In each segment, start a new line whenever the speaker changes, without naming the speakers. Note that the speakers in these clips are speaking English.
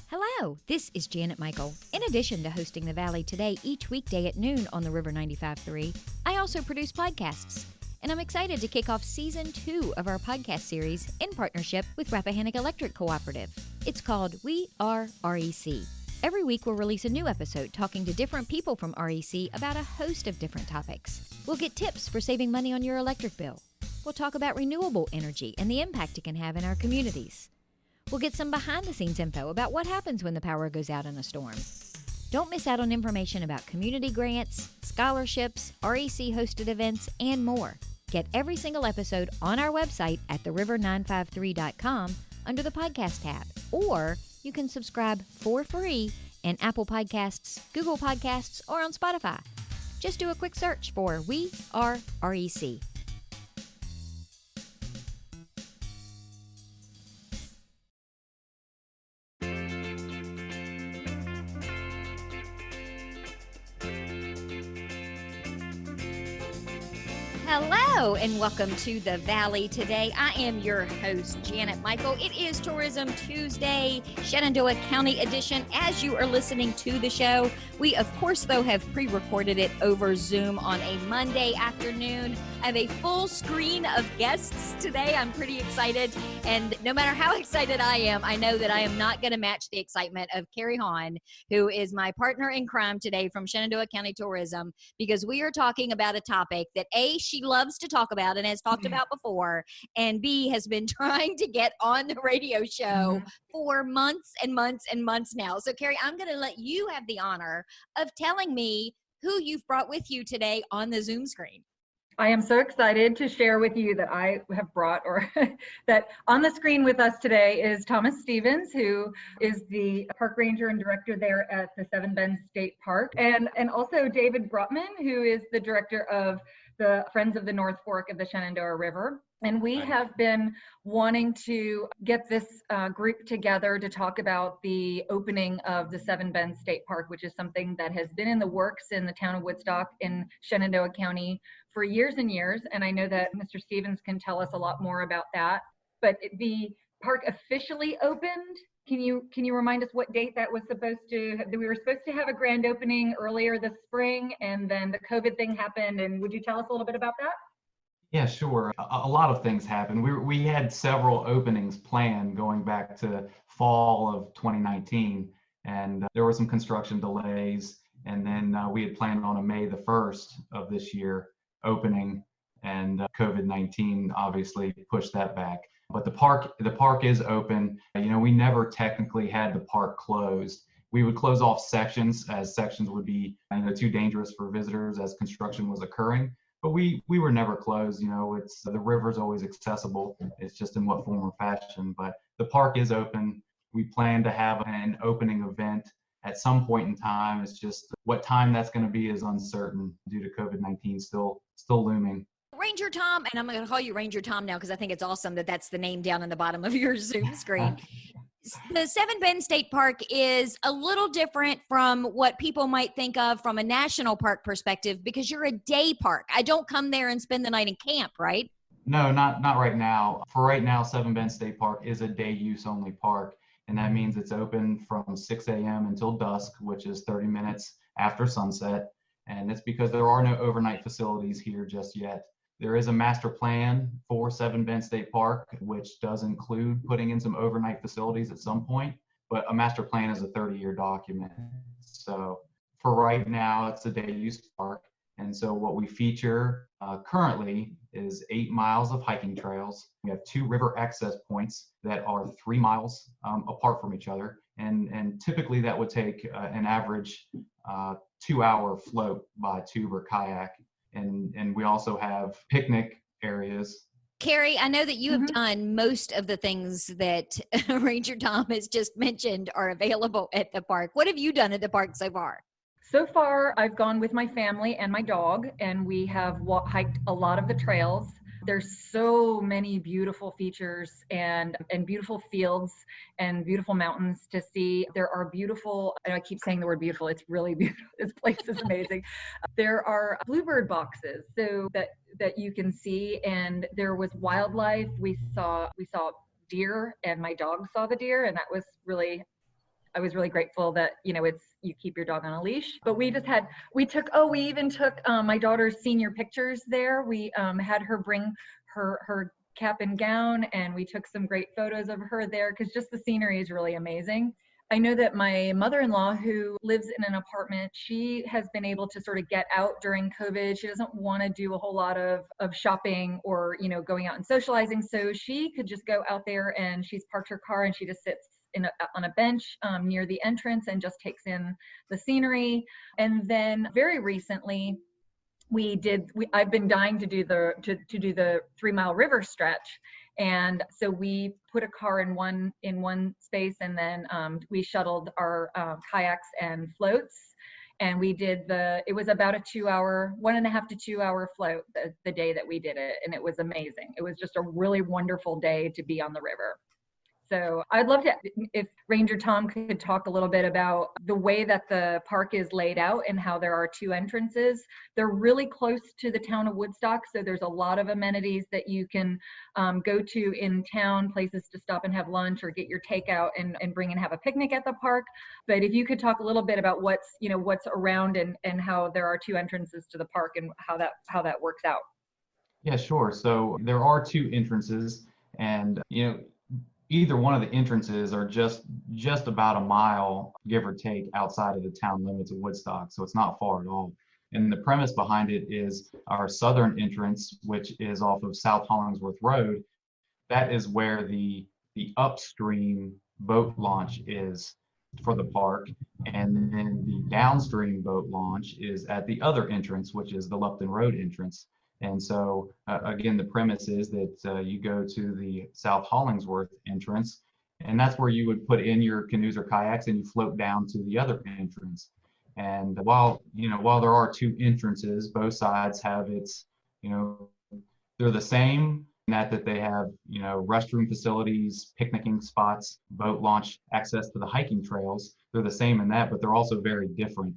Hello, this is Janet Michael. In addition to hosting The Valley Today each weekday at noon on the River 95.3, I also produce podcasts. And I'm excited to kick off Season 2 of our podcast series in partnership with Rappahannock Electric Cooperative. It's called We Are REC. Every week we'll release a new episode talking to different people from REC about a host of different topics. We'll get tips for saving money on your electric bill. We'll talk about renewable energy and the impact it can have in our communities. We'll get some behind-the-scenes info about what happens when the power goes out in a storm. Don't miss out on information about community grants, scholarships, REC-hosted events, and more. Get every single episode on our website at theriver953.com under the podcast tab, or you can subscribe for free in Apple Podcasts, Google Podcasts, or on Spotify. Just do a quick search for We Are REC. Hello and welcome to The Valley Today. I am your host, Janet Michael. It is Tourism Tuesday, Shenandoah County edition. As you are listening to the show, we of course though have pre-recorded it over Zoom on a Monday afternoon. I have a full screen of guests today. I'm pretty excited, and no matter how excited I am, I know that I am not going to match the excitement of Carrie Hahn, who is my partner in crime today from Shenandoah County Tourism, because we are talking about a topic that A, she loves to talk about and has talked about before, and B, has been trying to get on the radio show for months and months and months now. So Carrie, I'm going to let you have the honor of telling me who you've brought with you today on the Zoom screen.
I am so excited to share with you that I have brought, or that on the screen with us today is Thomas Stevens, who is the park ranger and director there at the Seven Bend State Park, and also David Brutman, who is the director of the Friends of the North Fork of the Shenandoah River. And we have been wanting to get this group together to talk about the opening of the Seven Bend State Park, which is something that has been in the works in the town of Woodstock in Shenandoah County for years and years. And I know that Mr. Stevens can tell us a lot more about that. But the park officially opened. Can you remind us what date that was supposed to? We were supposed to have a grand opening earlier this spring, and then the COVID thing happened. And would you tell us a little bit about that?
Yeah, sure. A lot of things happened. We had several openings planned going back to fall of 2019, and there were some construction delays. And then we had planned on a May the 1st of this year opening, and COVID-19 obviously pushed that back. But the park is open. We never technically had the park closed. We would close off sections, as sections would be too dangerous for visitors as construction was occurring. But we were never closed. It's the river's always accessible. It's just in what form or fashion. But the park is open. We plan to have an opening event at some point in time. It's just what time that's going to be is uncertain due to COVID-19 still looming.
Ranger Tom, and I'm going to call you Ranger Tom now because I think it's awesome that that's the name down in the bottom of your Zoom screen. The Seven Bend State Park is a little different from what people might think of from a national park perspective, because you're a day park. I don't come there and spend the night in camp, right?
No, not right now. For right now, Seven Bend State Park is a day use only park, and that means it's open from 6 a.m. until dusk, which is 30 minutes after sunset. And it's because there are no overnight facilities here just yet. There is a master plan for Seven Bend State Park, which does include putting in some overnight facilities at some point, but a master plan is a 30-year document. So for right now, it's a day use park. And so what we feature currently is 8 miles of hiking trails. We have 2 river access points that are 3 miles apart from each other. And typically that would take an average 2-hour float by tube or kayak. And we also have picnic areas.
Carrie, I know that you have done most of the things that Ranger Tom has just mentioned are available at the park. What have you done at the park so far?
So far, I've gone with my family and my dog, and we have hiked a lot of the trails. There's so many beautiful features and beautiful fields and beautiful mountains to see. There are beautiful, and I keep saying the word beautiful, it's really beautiful. This place is amazing. There are bluebird boxes so that you can see, and there was wildlife. We saw deer, and my dog saw the deer, and that was really I was really grateful that, you keep your dog on a leash. But we even took my daughter's senior pictures there. We had her bring her cap and gown, and we took some great photos of her there because just the scenery is really amazing. I know that my mother-in-law, who lives in an apartment, she has been able to sort of get out during COVID. She doesn't want to do a whole lot of shopping or, going out and socializing. So she could just go out there, and she's parked her car and she just sits on a bench near the entrance and just takes in the scenery. And then very recently, I've been dying to do the 3 Mile River stretch. And so we put a car in one space, and then we shuttled our kayaks and floats. And it was about a 1.5 to 2 hour float the day that we did it. And it was amazing. It was just a really wonderful day to be on the river. So I'd love to, if Ranger Tom could talk a little bit about the way that the park is laid out and how there are 2 entrances. They're really close to the town of Woodstock, so there's a lot of amenities that you can go to in town, places to stop and have lunch or get your takeout and bring and have a picnic at the park. But if you could talk a little bit about what's around and how there are 2 entrances to the park and how that works out.
Yeah, sure. So there are 2 entrances, and either one of the entrances are just about a mile, give or take, outside of the town limits of Woodstock. So it's not far at all. And the premise behind it is our southern entrance, which is off of South Hollingsworth Road. That is where the upstream boat launch is for the park. And then the downstream boat launch is at the other entrance, which is the Lupton Road entrance. And so, again, the premise is that you go to the South Hollingsworth entrance, and that's where you would put in your canoes or kayaks and you float down to the other entrance. And while there are 2 entrances, both sides have they're the same in that they have, restroom facilities, picnicking spots, boat launch access to the hiking trails. They're the same in that, but they're also very different.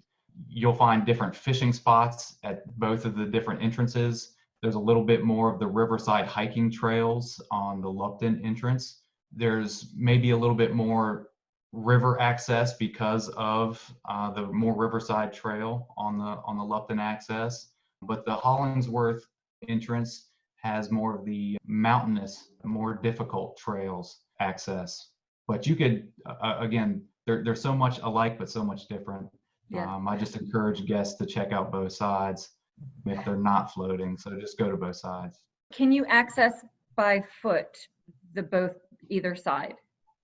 You'll find different fishing spots at both of the different entrances. There's a little bit more of the riverside hiking trails on the Lupton entrance. There's maybe a little bit more river access because of the more riverside trail on the Lupton access. But the Hollingsworth entrance has more of the mountainous, more difficult trails access. But you could, again, they're so much alike, but so much different.
Yeah.
I just encourage guests to check out both sides if they're not floating. So just go to both sides.
Can you access by foot either side?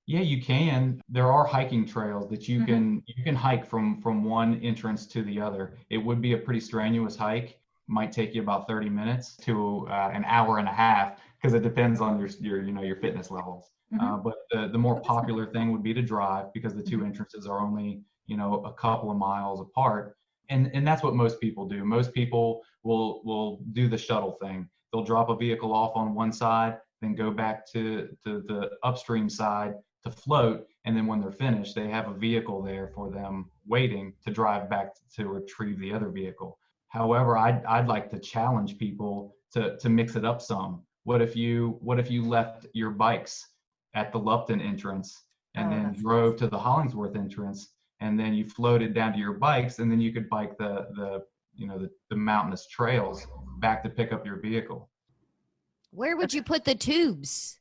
Yeah, you can. There are hiking trails that you can hike from one entrance to the other. It would be a pretty strenuous hike. Might take you about 30 minutes to an hour and a half because it depends on your fitness levels. But the more popular thing would be to drive because the 2 entrances are only a couple of miles apart. And that's what most people do. Most people will do the shuttle thing. They'll drop a vehicle off on one side, then go back to the upstream side to float. And then when they're finished, they have a vehicle there for them waiting to drive back to retrieve the other vehicle. However, I'd like to challenge people to mix it up some. What if you left your bikes at the Lupton entrance and then drove to the Hollingsworth entrance, and then you floated down to your bikes, and then you could bike the mountainous trails back to pick up your vehicle?
Where would you put the tubes?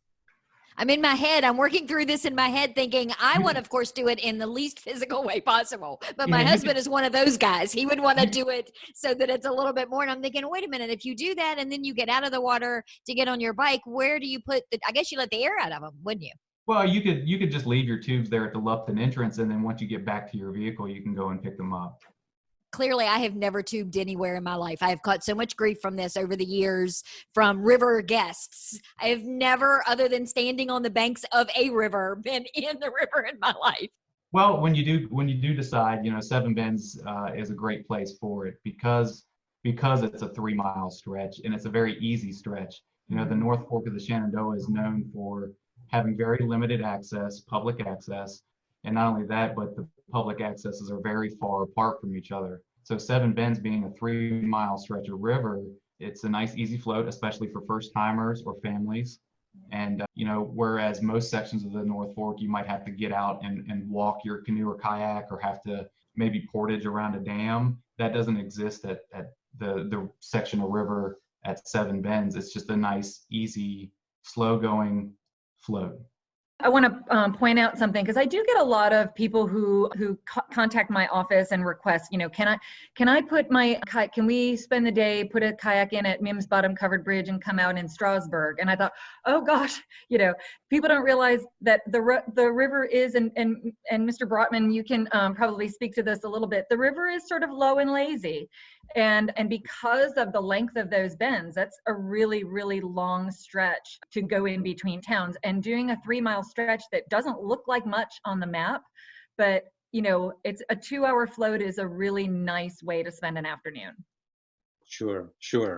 I'm in my head. I'm working through this in my head thinking I want to, of course, do it in the least physical way possible. But my husband is one of those guys. He would want to do it so that it's a little bit more. And I'm thinking, wait a minute, if you do that and then you get out of the water to get on your bike, where do you put I guess you let the air out of them, wouldn't you?
Well, you could just leave your tubes there at the Lupton entrance, and then once you get back to your vehicle, you can go and pick them up.
Clearly, I have never tubed anywhere in my life. I have caught so much grief from this over the years from river guests. I have never, other than standing on the banks of a river, been in the river in my life.
Well, when you do decide, Seven Bends is a great place for it because it's a 3 mile stretch and it's a very easy stretch. The North Fork of the Shenandoah is known for having very limited access, public access. And not only that, but the public accesses are very far apart from each other. So Seven Bends being a 3 mile stretch of river, it's a nice easy float, especially for first timers or families. And, whereas most sections of the North Fork, you might have to get out and walk your canoe or kayak, or have to maybe portage around a dam, that doesn't exist at the section of river at Seven Bends. It's just a nice, easy, slow going float.
I want to point out something, because I do get a lot of people who contact my office and request, can I put my can we spend the day, put a kayak in at Mims Bottom Covered Bridge and come out in Strasburg? And I thought, oh gosh, people don't realize that the river is, and Mr. Brotman, you can probably speak to this a little bit. The river is sort of low and lazy. And because of the length of those bends, that's a really, really long stretch to go in between towns. And doing a 3-mile stretch that doesn't look like much on the map, but it's a 2-hour float is a really nice way to spend an afternoon.
Sure.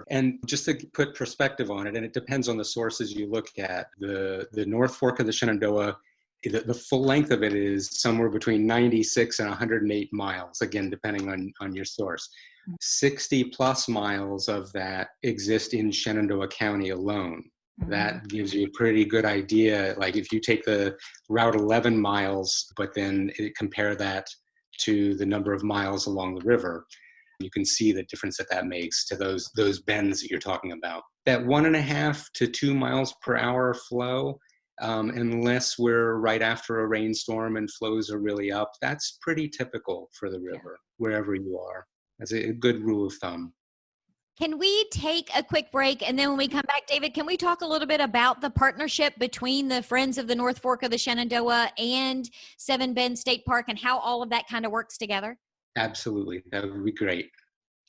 And just to put perspective on it, and it depends on the sources you look at, the North Fork of the Shenandoah, the full length of it is somewhere between 96 and 108 miles, again, depending on your source. 60 plus miles of that exist in Shenandoah County alone. That gives you a pretty good idea. Like if you take the Route 11 miles, but then compare that to the number of miles along the river, you can see the difference that makes to those bends that you're talking about. That 1.5 to 2 miles per hour flow, unless we're right after a rainstorm and flows are really up, that's pretty typical for the river, wherever you are. That's a good rule of thumb.
Can we take a quick break? And then when we come back, David, can we talk a little bit about the partnership between the Friends of the North Fork of the Shenandoah and Seven Bend State Park, and how all of that kind of works together?
Absolutely. That would be great.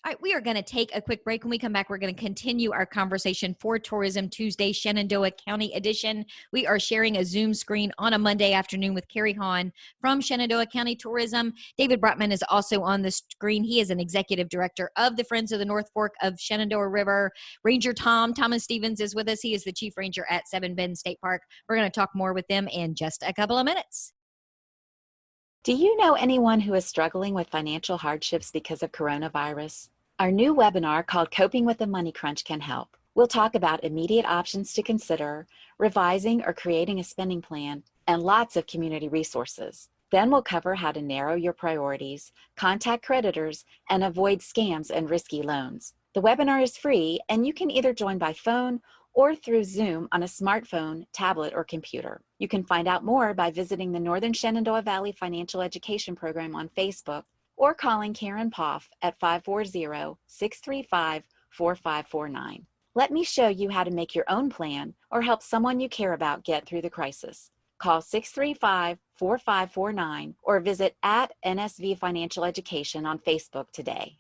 All right, we are going to take a quick break. When we come back, we're going to continue our conversation for Tourism Tuesday, Shenandoah County Edition. We are sharing a Zoom screen on a Monday afternoon with Carrie Hahn from Shenandoah County Tourism. David Brotman is also on the screen. He is an executive director of the Friends of the North Fork of Shenandoah River. Ranger Thomas Stevens is with us. He is the chief ranger at Seven Bend State Park. We're going to talk more with them in just a couple of minutes.
Do you know anyone who is struggling with financial hardships because of coronavirus? Our new webinar called Coping with the Money Crunch can help. We'll talk about immediate options to consider, revising or creating a spending plan, and lots of community resources. Then we'll cover how to narrow your priorities, contact creditors, and avoid scams and risky loans. The webinar is free, and you can either join by phone or through Zoom on a smartphone, tablet, or computer. You can find out more by visiting the Northern Shenandoah Valley Financial Education Program on Facebook or calling Karen Poff at 540-635-4549. Let me show you how to make your own plan or help someone you care about get through the crisis. Call 635-4549 or visit at NSV Financial Education on Facebook today.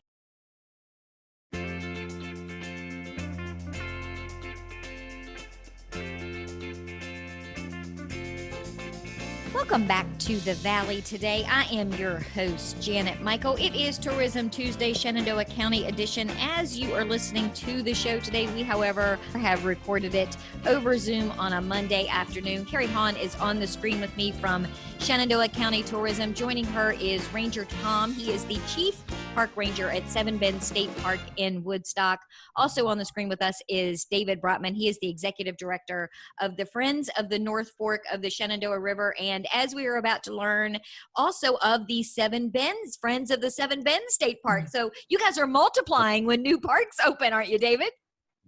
Welcome back to the Valley today. I am your host, Janet Michael. It is Tourism Tuesday, Shenandoah County Edition. As you are listening to the show today, we, however, have recorded it over Zoom on a Monday afternoon. Carrie Hahn is on the screen with me from Shenandoah County Tourism. Joining her is Ranger Tom. He is the Chief Park Ranger at Seven Bend State Park in Woodstock. Also on the screen with us is David Brotman. He is the Executive Director of the Friends of the North Fork of the Shenandoah River, and as we are about to learn, also of the Seven Bends, Friends of the Seven Bends State Park. So you guys are multiplying when new parks open, aren't you, David?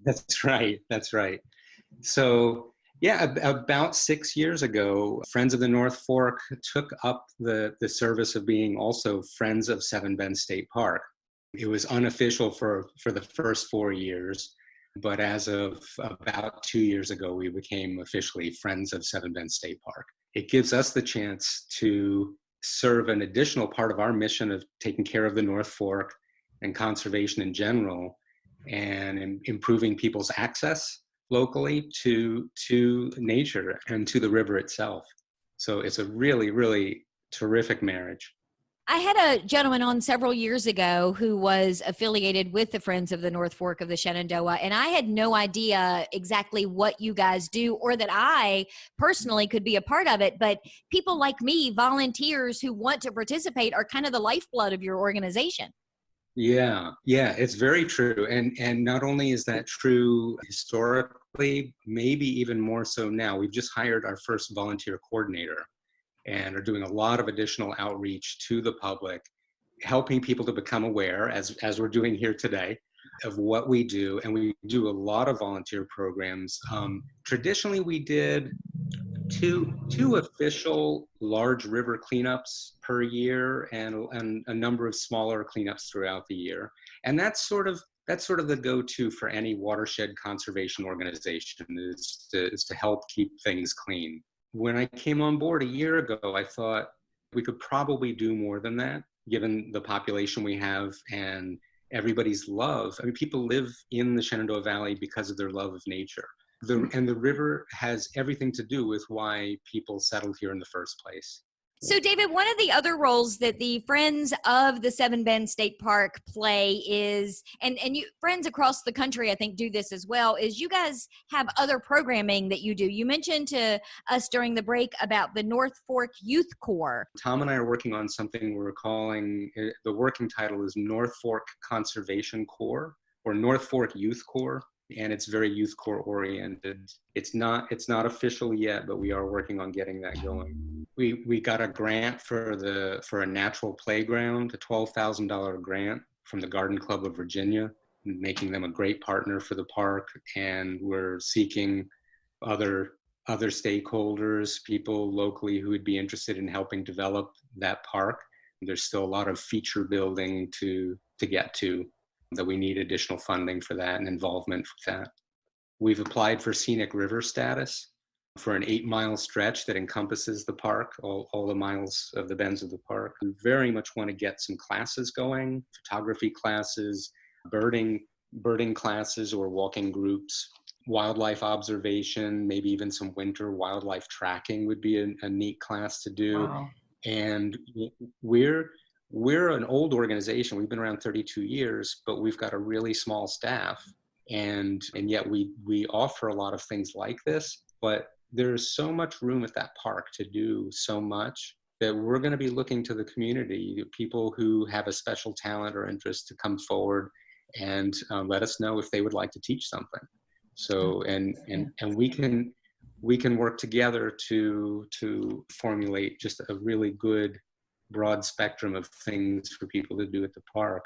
That's right. So yeah, about 6 years ago, Friends of the North Fork took up the service of being also Friends of Seven Bend State Park. It was unofficial for the first 4 years, but as of about 2 years ago, we became officially Friends of Seven Bend State Park. It gives us the chance to serve an additional part of our mission of taking care of the North Fork and conservation in general, and improving people's access locally to nature and to the river itself. So it's a really, really terrific marriage.
I had a gentleman on several years ago who was affiliated with the Friends of the North Fork of the Shenandoah, and I had no idea exactly what you guys do or that I personally could be a part of it. But people like me, volunteers who want to participate, are kind of the lifeblood of your organization.
Yeah, it's very true. And not only is that true historically, maybe even more so now. We've just hired our first volunteer coordinator and are doing a lot of additional outreach to the public, helping people to become aware, as we're doing here today, of what we do. And we do a lot of volunteer programs. Traditionally, we did two official large river cleanups per year and a number of smaller cleanups throughout the year. And that's sort of the go-to for any watershed conservation organization is to help keep things clean. When I came on board a year ago, I thought we could probably do more than that, given the population we have and everybody's love. I mean, people live in the Shenandoah Valley because of their love of nature. And the river has everything to do with why people settled here in the first place.
So, David, one of the other roles that the Friends of the Seven Bend State Park play is, and you friends across the country, I think, do this as well, is you guys have other programming that you do. You mentioned to us during the break about the North Fork Youth Corps.
Tom and I are working on something we're calling, the working title is North Fork Conservation Corps or North Fork Youth Corps. And it's very youth corps oriented. It's not official yet, but we are working on getting that going. We got a grant for a natural playground, a $12,000 grant from the Garden Club of Virginia, making them a great partner for the park. And we're seeking other stakeholders, people locally who would be interested in helping develop that park. There's still a lot of feature building to get to, that we need additional funding for that and involvement for that. We've applied for scenic river status for an 8-mile stretch that encompasses the park, all the miles of the bends of the park. We very much want to get some classes going, photography classes, birding classes or walking groups, wildlife observation, maybe even some winter wildlife tracking would be a neat class to do.
Wow.
And we're an old organization. We've been around 32 years, but we've got a really small staff. And yet we offer a lot of things like this, but there's so much room at that park to do so much that we're going to be looking to the community, people who have a special talent or interest to come forward and let us know if they would like to teach something. So, and we can work together to formulate just a really good broad spectrum of things for people to do at the park.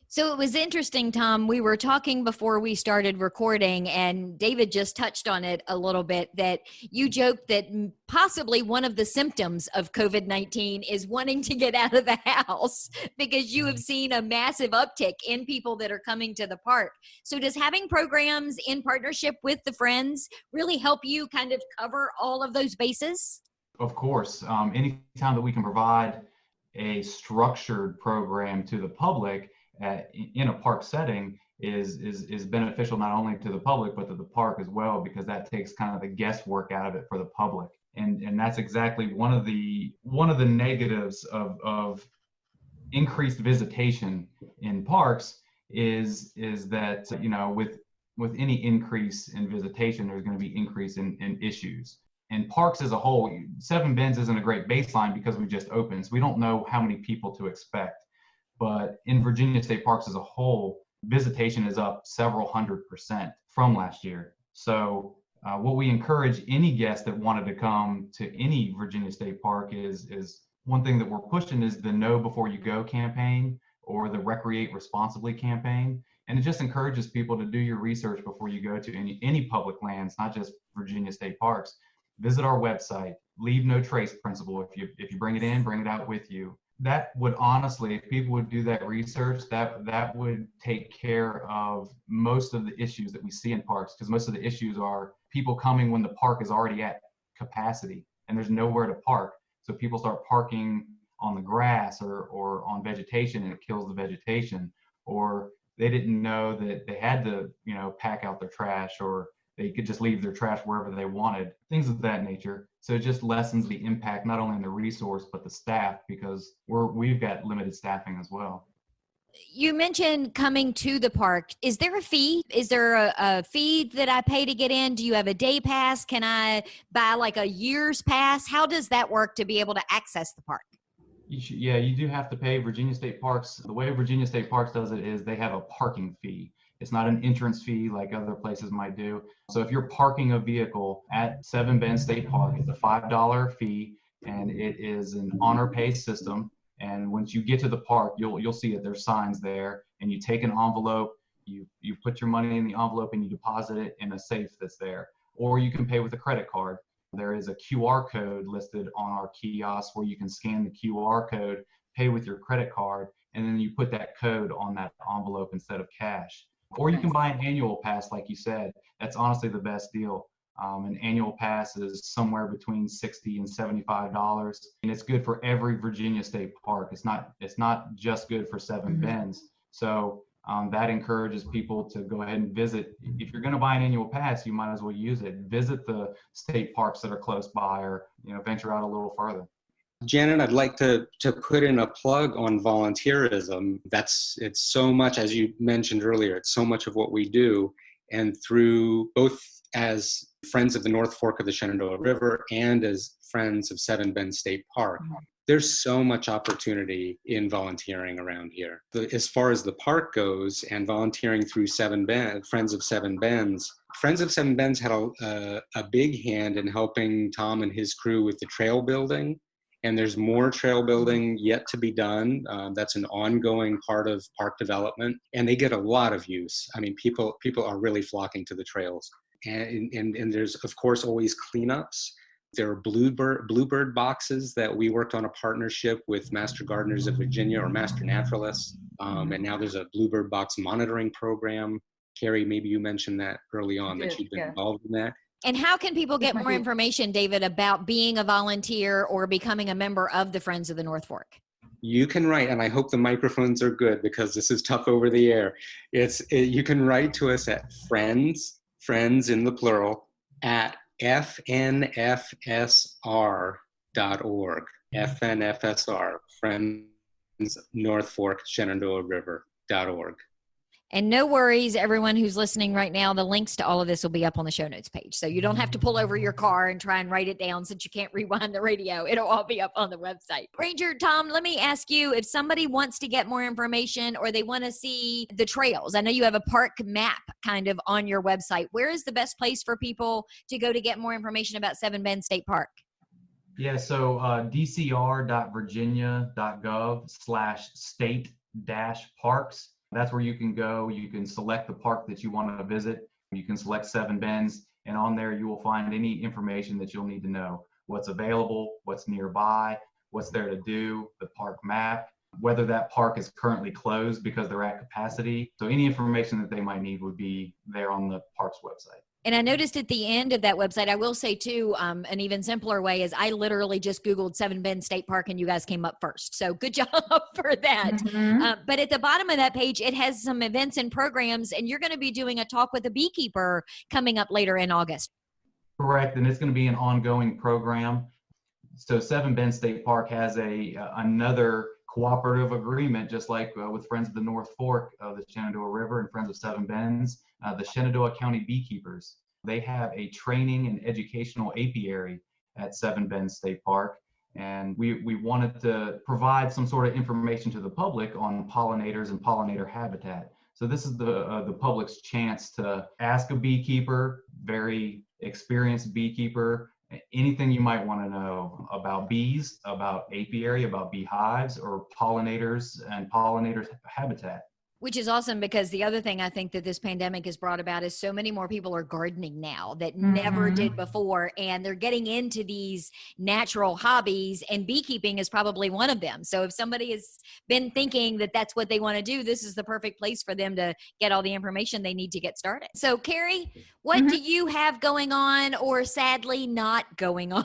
So it was interesting, Tom. We were talking before we started recording, and David just touched on it a little bit, that you joked that possibly one of the symptoms of COVID-19 is wanting to get out of the house because you have seen a massive uptick in people that are coming to the park. So does having programs in partnership with the Friends really help you kind of cover all of those bases?
Of course, anytime that we can provide a structured program to the public in a park setting is beneficial not only to the public but to the park as well, because that takes kind of the guesswork out of it for the public. And that's exactly one of the negatives of increased visitation in parks is that, you know, with any increase in visitation, there's going to be increase in issues. And parks as a whole, Seven Bends isn't a great baseline because we just opened, so we don't know how many people to expect. But in Virginia State Parks as a whole, visitation is up several 100% from last year. So what we encourage any guest that wanted to come to any Virginia State Park is one thing that we're pushing is the Know Before You Go campaign or the Recreate Responsibly campaign. And it just encourages people to do your research before you go to any public lands, not just Virginia State Parks. Visit our website, leave no trace principle. If you bring it in, bring it out with you. That would honestly, if people would do that research, that would take care of most of the issues that we see in parks, because most of the issues are people coming when the park is already at capacity and there's nowhere to park. So people start parking on the grass or on vegetation and it kills the vegetation, or they didn't know that they had to, you know, pack out their trash, or they could just leave their trash wherever they wanted, things of that nature. So it just lessens the impact, not only on the resource, but the staff, because we've got limited staffing as well.
You mentioned coming to the park. Is there a fee? Is there a fee that I pay to get in? Do you have a day pass? Can I buy like a year's pass? How does that work to be able to access the park?
You do have to pay Virginia State Parks. The way Virginia State Parks does it is they have a parking fee. It's not an entrance fee like other places might do. So if you're parking a vehicle at Seven Bend State Park, it's a $5 fee, and it is an honor pay system. And once you get to the park, you'll see it. There's signs there, and you take an envelope, you put your money in the envelope, and you deposit it in a safe that's there. Or you can pay with a credit card. There is a QR code listed on our kiosk where you can scan the QR code, pay with your credit card, and then you put that code on that envelope instead of cash. Or you can buy an annual pass, like you said. That's honestly the best deal. An annual pass is somewhere between $60 and $75, and it's good for every Virginia State Park. It's not just good for Seven Bends. So that encourages people to go ahead and visit. If you're going to buy an annual pass, you might as well use it. Visit the state parks that are close by, or venture out a little further.
Janet, I'd like to put in a plug on volunteerism. It's so much, as you mentioned earlier, it's so much of what we do. And through both as Friends of the North Fork of the Shenandoah River and as Friends of Seven Bend State Park, there's so much opportunity in volunteering around here. As far as the park goes and volunteering through Friends of Seven Bends, Friends of Seven Bends had a big hand in helping Tom and his crew with the trail building. And there's more trail building yet to be done. That's an ongoing part of park development. And they get a lot of use. I mean, people are really flocking to the trails. And there's, of course, always cleanups. There are bluebird boxes that we worked on a partnership with Master Gardeners of Virginia, or Master Naturalists. And now there's a bluebird box monitoring program. Carrie, maybe you mentioned that early on, that you've been involved in that.
And how can people get more information, David, about being a volunteer or becoming a member of the Friends of the North Fork?
You can write, and I hope the microphones are good because this is tough over the air. You can write to us at friends in the plural, at fnfsr.org. FNFSR, Friends North Fork Shenandoah River.org.
And no worries, everyone who's listening right now, the links to all of this will be up on the show notes page. So you don't have to pull over your car and try and write it down since you can't rewind the radio. It'll all be up on the website. Ranger Tom, let me ask you, if somebody wants to get more information or they want to see the trails, I know you have a park map kind of on your website. Where is the best place for people to go to get more information about Seven Bend State Park?
Yeah, so dcr.virginia.gov/state-parks. That's where you can go. You can select the park that you want to visit. You can select Seven Bends, and on there you will find any information that you'll need to know. What's available, what's nearby, what's there to do, the park map, whether that park is currently closed because they're at capacity. So any information that they might need would be there on the park's website.
And I noticed at the end of that website, I will say too, an even simpler way is I literally just Googled Seven Bend State Park and you guys came up first. So good job for that. But at the bottom of that page, it has some events and programs, and you're going to be doing a talk with a beekeeper coming up later in August.
Correct, and it's going to be an ongoing program. So Seven Bend State Park has another cooperative agreement, just like with Friends of the North Fork of the Shenandoah River and Friends of Seven Bends, the Shenandoah County Beekeepers. They have a training and educational apiary at Seven Bend State Park, and we wanted to provide some sort of information to the public on pollinators and pollinator habitat. So this is the public's chance to ask a beekeeper, very experienced beekeeper, anything you might want to know about bees, about apiary, about beehives, or pollinators and pollinators habitat.
Which is awesome, because the other thing I think that this pandemic has brought about is so many more people are gardening now that never did before, and they're getting into these natural hobbies, and beekeeping is probably one of them. So if somebody has been thinking that that's what they want to do, this is the perfect place for them to get all the information they need to get started. So Carrie, what do you have going on, or sadly not going on?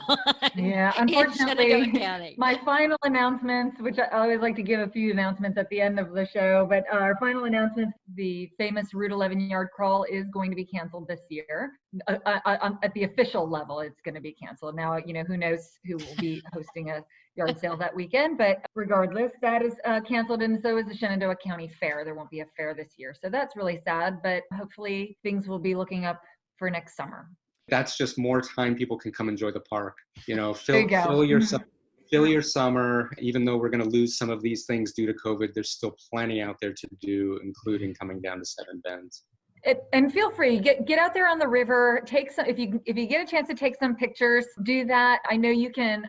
Yeah, unfortunately, my final announcements, which I always like to give a few announcements at the end of the show, but our final announcement, the famous Route 11 yard crawl is going to be canceled this year. At the official level, it's going to be canceled. Now, who knows who will be hosting a yard sale that weekend, but regardless, that is canceled, and so is the Shenandoah County Fair. There won't be a fair this year, so that's really sad, but hopefully things will be looking up for next summer.
That's just more time people can come enjoy the park. Fill chillier summer. Even though we're going to lose some of these things due to COVID, there's still plenty out there to do, including coming down to Seven Bends.
And feel free, get out there on the river, take some, if you get a chance to take some pictures, do that. I know you can,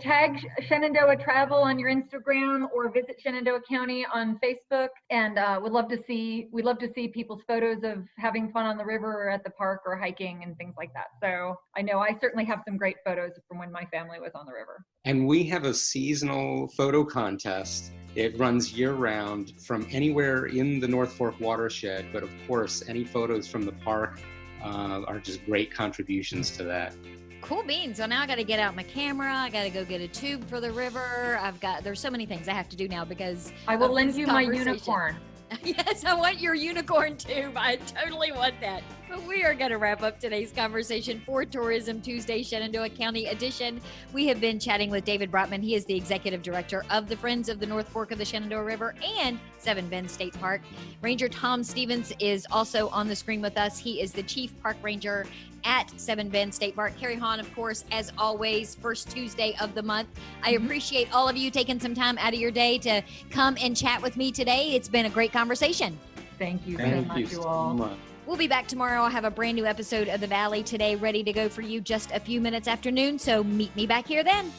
tag Shenandoah Travel on your Instagram or visit Shenandoah County on Facebook. And we'd love to see people's photos of having fun on the river or at the park or hiking and things like that. So I know I certainly have some great photos from when my family was on the river.
And we have a seasonal photo contest. It runs year-round from anywhere in the North Fork watershed, but of course, any photos from the park are just great contributions to that.
Cool beans. So now I got to get out my camera. I got to go get a tube for the river. There's so many things I have to do now because
I will lend you my unicorn.
Yes, I want your unicorn tube. I totally want that. But we are going to wrap up today's conversation for Tourism Tuesday Shenandoah County edition. We have been chatting with David Brotman. He is the executive director of the Friends of the North Fork of the Shenandoah River and Seven Bend State Park. Ranger Tom Stevens is also on the screen with us. He is the chief park ranger at Seven Bend State Park. Carrie Hahn, of course, as always, first Tuesday of the month. I appreciate all of you taking some time out of your day to come and chat with me today. It's been a great conversation.
Thank you so much, you all.
We'll be back tomorrow. I'll have a brand new episode of The Valley Today ready to go for you just a few minutes after noon. So meet me back here then.